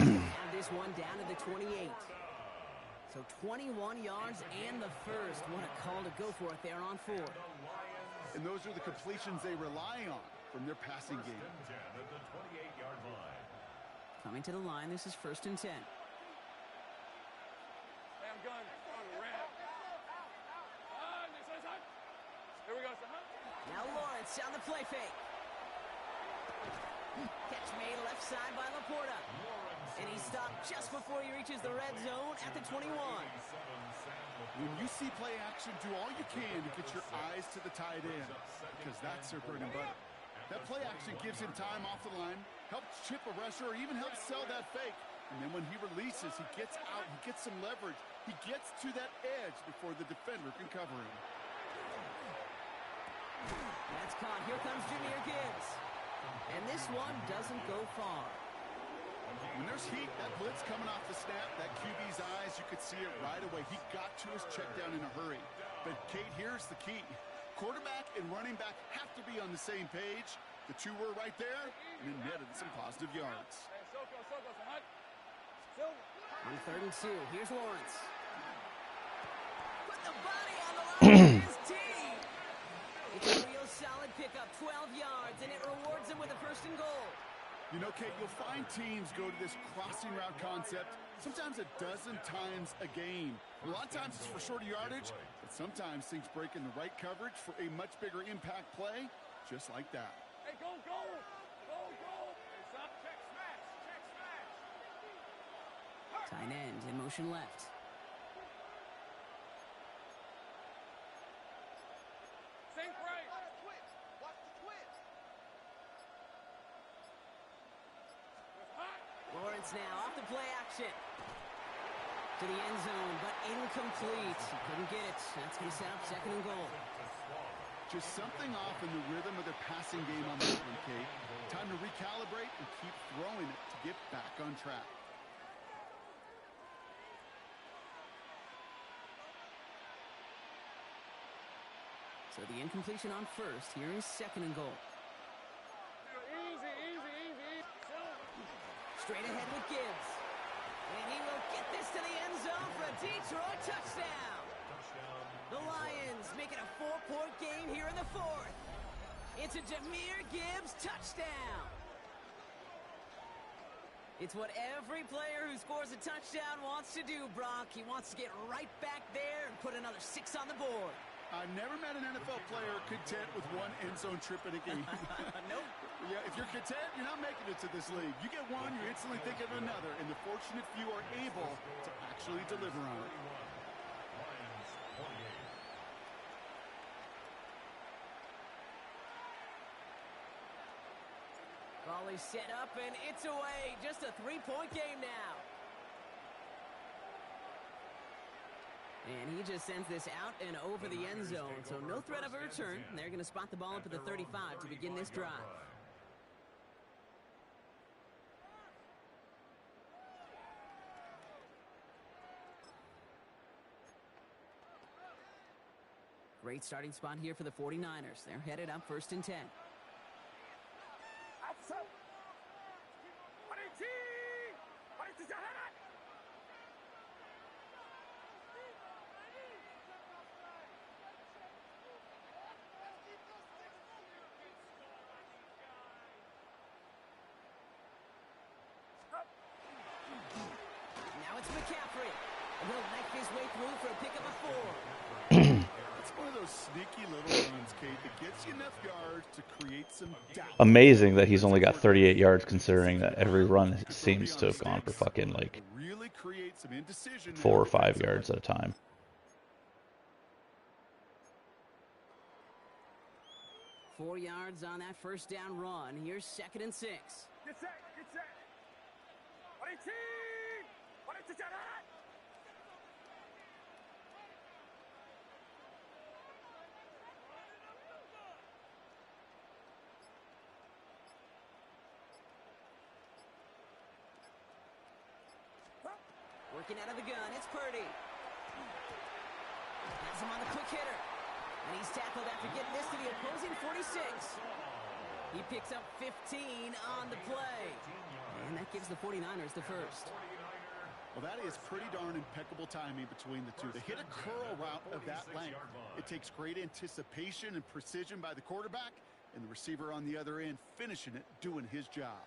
S2: And he found this one down to the 28. So 21 yards and the 1st. What a call to go for it there on 4.
S5: The Lions
S3: and those are the completions they rely on from their passing
S5: First
S3: game.
S5: and 10 at the 28-yard line.
S2: Coming to the line, this is 1st and 10.
S4: Hey, I'm going. Here we go, son.
S2: Now Lawrence on the play fake. Catch made left side by Laporta. And he stopped just before he reaches the red zone at the 21.
S3: When you see play action, do all you can to get your eyes to the tight end, because that's their bread and butter. That play action gives him time off the line, helps chip a rusher, or even helps sell that fake. And then when he releases, he gets out, he gets some leverage. He gets to that edge before the defender can cover him.
S2: That's caught. Here comes Jahmyr Gibbs. And this one doesn't go far.
S3: When there's heat, that blitz coming off the snap, that QB's eyes, you could see it right away. He got to his check down in a hurry. But, Kate, here's the key. Quarterback and running back have to be on the same page. The two were right there, and it netted some positive yards.
S4: Hey, Soko, son.
S2: On 3rd and 2, here's Lawrence. Put the body on the line of his team. It's a real solid pickup, 12 yards, and it rewards him with a 1st and goal.
S3: You know, Kate, you'll find teams go to this crossing route concept sometimes a dozen times a game. A lot of times it's for shorter yardage, but sometimes things break in the right coverage for a much bigger impact play, just like that.
S4: Hey, go. Hey, son, check smash.
S2: Tight end in motion left.
S4: Sink right.
S2: Lawrence now off the play action. To the end zone, but incomplete. Couldn't get it. That's going to set up 2nd and goal.
S3: Just something off in the rhythm of their passing game on that one, Kate. Time to recalibrate and keep throwing it to get back on track.
S2: So the incompletion on 1st. Here is 2nd and goal.
S4: Easy.
S2: Straight ahead with Gibbs. And he will get this to the end zone for a Detroit touchdown. The Lions make it a 4-point game here in the 4th. It's a Jahmyr Gibbs touchdown. It's what every player who scores a touchdown wants to do, Brock. He wants to get right back there and put another 6 on the board.
S3: I've never met an NFL player content with one end zone trip in a game.
S2: Nope.
S3: Yeah, if you're content, you're not making it to this league. You get one, you instantly think of another, and the fortunate few are able to actually deliver on it.
S2: Volley set up, and it's away. Just a 3-point game now. And he just sends this out and over the end zone, so no threat of a return. They're going to spot the ball up at the 35 to begin this drive. Great starting spot here for the 49ers. They're headed up 1st and 10. Now it's McCaffrey. And he'll knife his way through for a pickup of 4.
S3: It's one of those sneaky little runs, Kate, that gets you enough yards to create some doubt.
S1: Amazing that he's only got 38 yards considering that every run seems to have gone for fucking like
S3: Really create some indecision
S1: 4 or 5 yards at a time.
S2: Four yards on that 1st down run. Here's 2nd and 6.
S4: Get set.
S2: Working out of the gun, it's Purdy. Has him on the quick hitter. And he's tackled after getting this to the opposing 46. He picks up 15 on the play. And that gives the 49ers the 1st.
S3: Well, that is pretty darn impeccable timing between the two. To hit a curl route of that length, it takes great anticipation and precision by the quarterback, and the receiver on the other end finishing it, doing his job.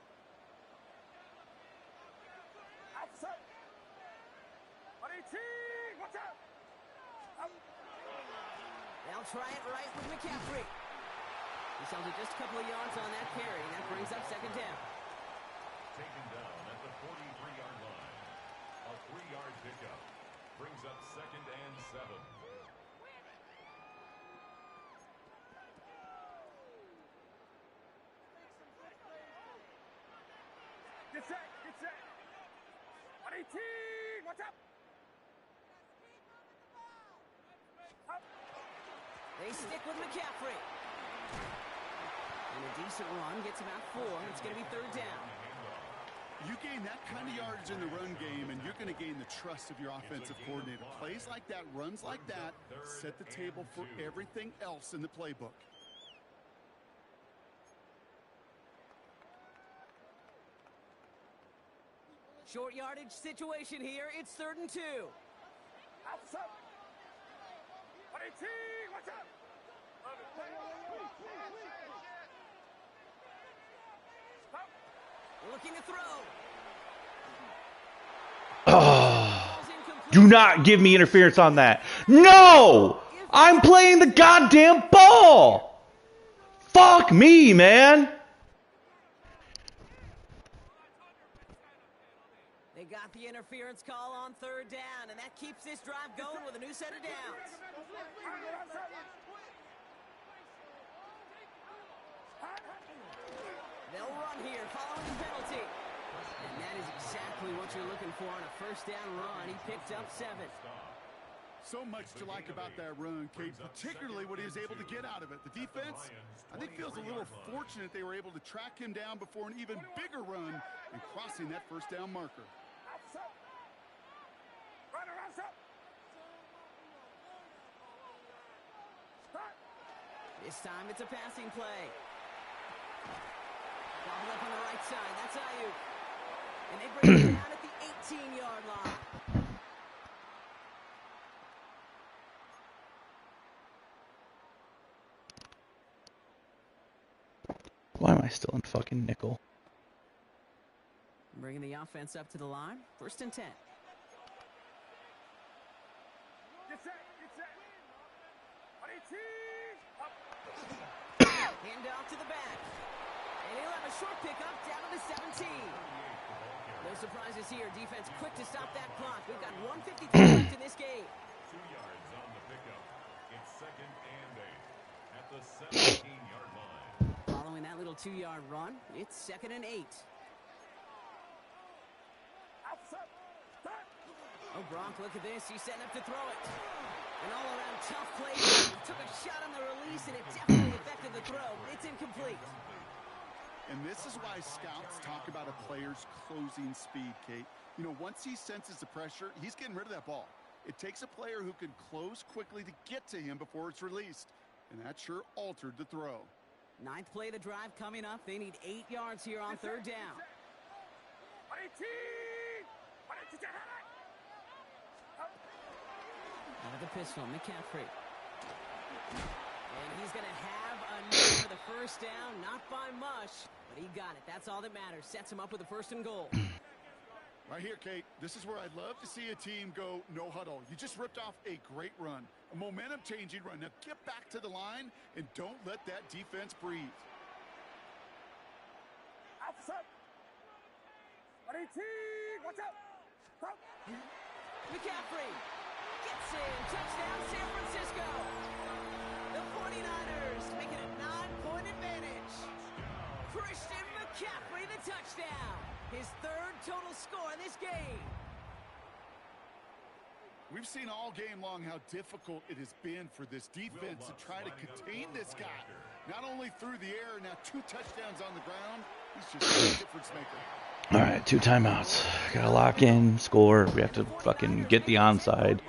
S2: They'll try it right with McCaffrey. He's held it just a couple of yards on that carry, and that brings up second down.
S5: Taken down at the 43-yard line. A 3-yard pickup brings up 2nd and 7.
S4: Get set, get set. 118, what's up?
S2: They stick with McCaffrey. And a decent run gets about 4. It's going to be third down.
S3: You gain that kind of yardage in the run game, and you're going to gain the trust of your offensive coordinator. Plays like that, runs like that, set the table for everything else in the playbook.
S2: Short yardage situation here. It's 3rd and 2.
S4: Outside. 118, what's up?
S2: Looking to throw.
S1: Do not give me interference on that. No! I'm playing the goddamn ball! Fuck me, man!
S2: They got the interference call on 3rd down, and that keeps this drive going with a new set of downs. They'll run here following the penalty. And that is exactly what you're looking for on a 1st down run. He picked up 7.
S3: So much to like about that run, Kate, particularly what he was able to get out of it. The defense, I think, feels a little fortunate they were able to track him down before an even bigger run and crossing that 1st down marker.
S2: This time it's a passing play. Bobble up on the right side. That's Ayuk. And they bring it down at the 18-yard line.
S1: Why am I still in fucking nickel?
S2: Bringing the offense up to the line. 1st and 10.
S4: Get set, get set. 118, up.
S2: Hand off to the back. And he'll have a short pickup down to the 17. No surprises here. Defense quick to stop that clock. We've got 1:53 left in this game.
S5: 2 yards on the pickup. It's 2nd and 8 at the 17-yard line.
S2: Following that little 2-yard run, it's 2nd and 8.
S4: Outside. Start.
S2: Oh, Gronk, look at this. He's setting up to throw it. An all-around tough play. He took a shot on the release, and it definitely affected the throw. It's incomplete.
S3: And this is why scouts talk about a player's closing speed, Kate. You know, once he senses the pressure, he's getting rid of that ball. It takes a player who can close quickly to get to him before it's released. And that sure altered the throw.
S2: 9th play of the drive coming up. They need 8 yards here on 3rd down.
S4: 118, 118.
S2: Out of the pistol, McCaffrey. And he's going to have enough for the 1st down. Not by much, but he got it. That's all that matters. Sets him up with a 1st and goal.
S3: Right here, Kate, this is where I'd love to see a team go no huddle. You just ripped off a great run, a momentum-changing run. Now get back to the line and don't let that defense breathe.
S4: Outside. 118, watch out. Stop.
S2: McCaffrey gets in. Touchdown, San Francisco. The 49ers making a 9-point advantage. Christian McCaffrey, the touchdown. His 3rd total score in this game.
S3: We've seen all game long how difficult it has been for this defense to try to contain this guy. Not only through the air, now 2 touchdowns on the ground. He's just a difference maker.
S1: All right, 2 timeouts. Gotta lock in, score. We have to fucking get the onside.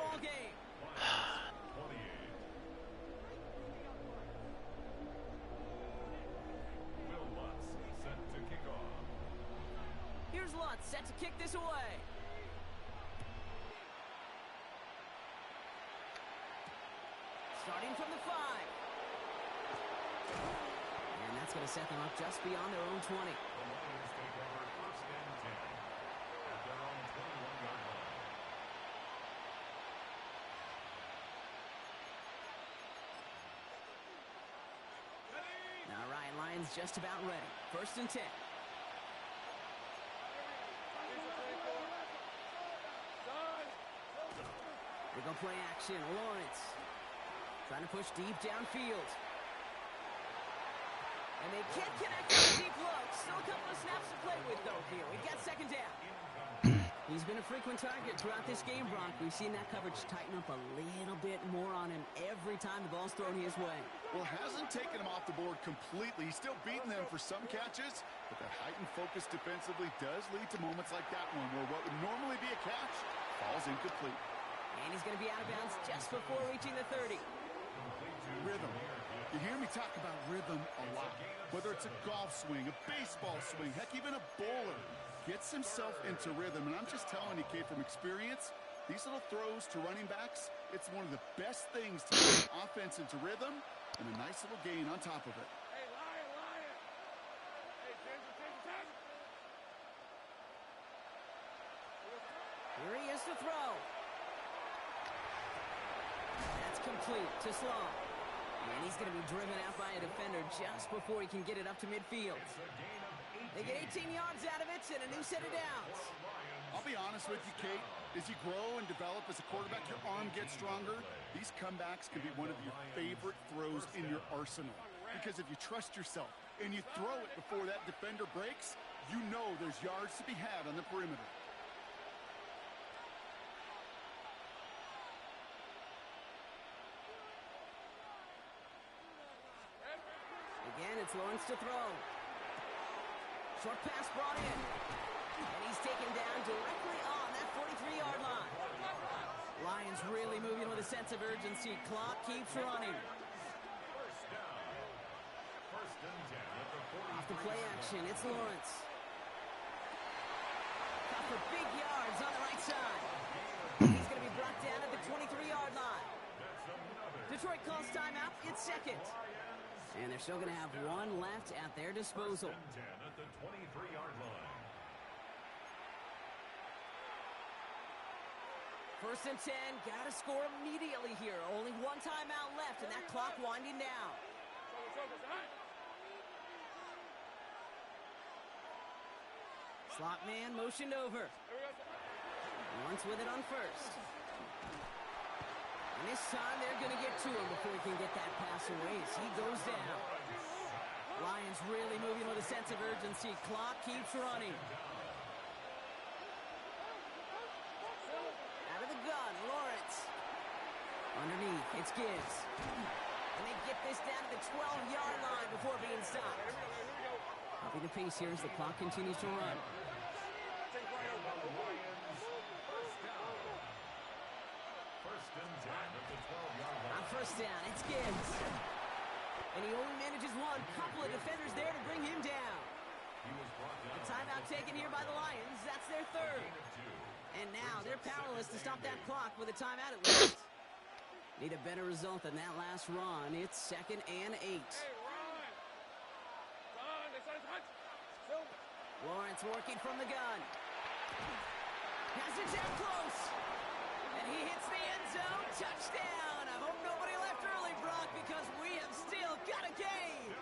S2: Here's Lutz set to kick this away. Starting from the 5. And that's going to set them up just beyond their own 20.
S5: The Lions take over 1st and 10 at their own 21-yard line.
S2: All right, Lions just about ready. 1st and 10. They go play action. Lawrence trying to push deep downfield. And they can't connect on a deep look. Still a couple of snaps to play with, though, here. We've got 2nd down. He's been a frequent target throughout this game, Brock. We've seen that coverage tighten up a little bit more on him every time the ball's thrown his way.
S3: Well, hasn't taken him off the board completely. He's still beating them for some catches, but that heightened focus defensively does lead to moments like that one where what would normally be a catch falls incomplete.
S2: And he's going to be out of bounds just before reaching the 30.
S3: Rhythm. You hear me talk about rhythm a lot. Whether it's a golf swing, a baseball swing, heck, even a bowler gets himself into rhythm. And I'm just telling you, kid, from experience, these little throws to running backs, it's one of the best things to get an offense into rhythm and a nice little gain on top of it.
S4: Hey, Lion! Hey, Ginger.
S2: Here he is to throw. That's complete to Sloan. And he's going to be driven out by a defender just before he can get it up to midfield. They get 18 yards out of it and a new set of downs.
S3: I'll be honest with you, Kate. As you grow and develop as a quarterback, your arm gets stronger. These comebacks can be one of your favorite throws in your arsenal. Because if you trust yourself and you throw it before that defender breaks, you know there's yards to be had on the perimeter.
S2: Again, it's Lawrence to throw. Short pass brought in. And he's taken down directly on that 43-yard line. Lions really moving with a sense of urgency. Clock keeps running. Off the play action, it's Lawrence. Got for big yards on the right side. He's going to be brought down at the 23-yard line. Detroit calls timeout. It's 2nd. And they're still going to have one left at their disposal.
S5: 10 at the 23-yard line.
S2: 1st and 10, got to score immediately here. Only one timeout left, and that clock winding down. Slot man motioned over. Lawrence with it on 1st. And this time they're going to get to him before he can get that pass away as he goes down. Lions really moving with a sense of urgency. Clock keeps running. Out of the gun, Lawrence. Underneath, it's Gibbs. And they get this down to the 12-yard line before being stopped. Upping the pace here as the clock continues to run. On 1st down, it's Gibbs. And he only manages one. Couple of defenders there to bring him down. A timeout taken here by the Lions. That's their 3rd. And now they're powerless to stop that clock with a timeout at least. Need a better result than that last run. It's 2nd and 8. Lawrence working from the gun. Has it down close. And he hits the end zone. Touchdown. I hope nobody left early, Brock, because we have still got a game.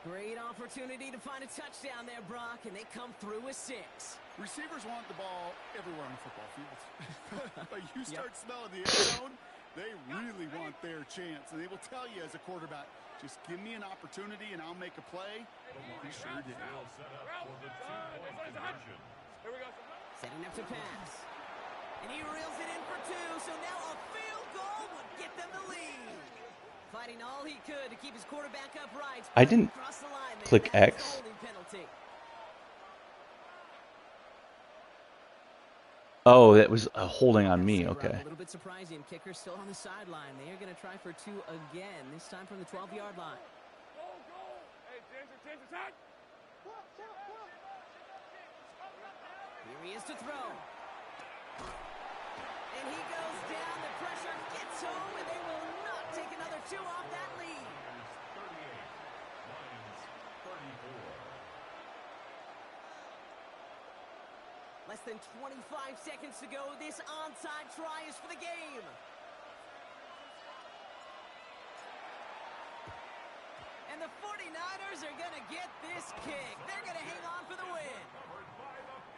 S2: Great opportunity to find a touchdown there, Brock, and they come through with 6.
S3: Receivers want the ball everywhere on the football field. But you start smelling the end zone, they really want their chance. And they will tell you as a quarterback, just give me an opportunity and I'll make a play. He sure did.
S2: Setting up to pass. And he reels it in for 2, so now a field goal would get them the lead. Fighting all he could to keep his quarterback upright.
S1: I didn't
S2: Across the line there.
S1: click
S2: That's
S1: X.
S2: the holding penalty.
S1: Oh, that was a holding on me. Okay.
S2: A little bit surprising. Kicker still on the sideline. They are going to try for 2 again, this time from the 12-yard line.
S4: Go! Hey, Ginger, attack!
S2: Here he is to throw. And he goes down. The pressure gets home, and they will not take another 2 off that lead.
S5: 38, Lions 34.
S2: Less than 25 seconds to go. This onside try is for the game. And the 49ers are going to get this kick. They're going to hang on for the win.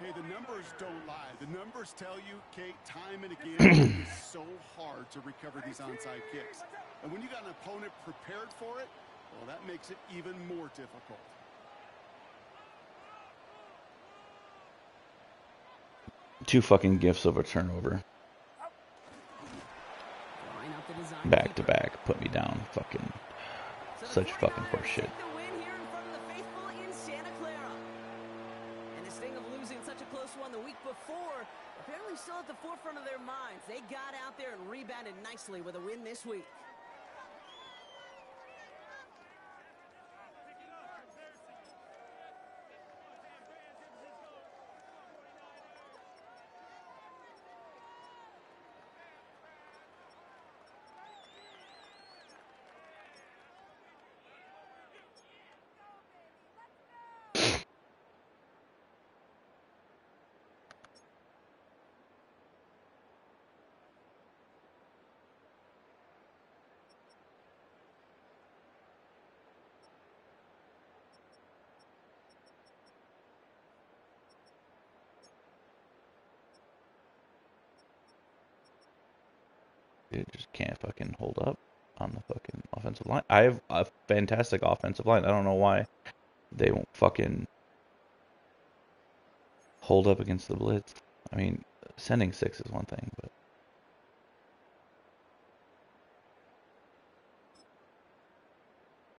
S3: Hey, the numbers don't lie. The numbers tell you, Kate, time and again, it's so hard to recover these onside kicks. And when you got an opponent prepared for it, well, that makes it even more difficult.
S1: Two fucking gifts of a turnover.
S2: Line up the design
S1: Back to
S2: keeper.
S1: back. Put me down. Fucking.
S2: So the
S1: Such fucking
S2: 49ers
S1: horseshit.
S2: take the win here in front of the faithful in Santa Clara. And the sting of losing such a close one the week before, apparently still at the forefront of their minds. They got out there and rebounded nicely with a win this week.
S1: It just can't fucking hold up on the fucking offensive line. I have a fantastic offensive line. I don't know why they won't fucking hold up against the blitz. I mean, sending 6 is one thing, but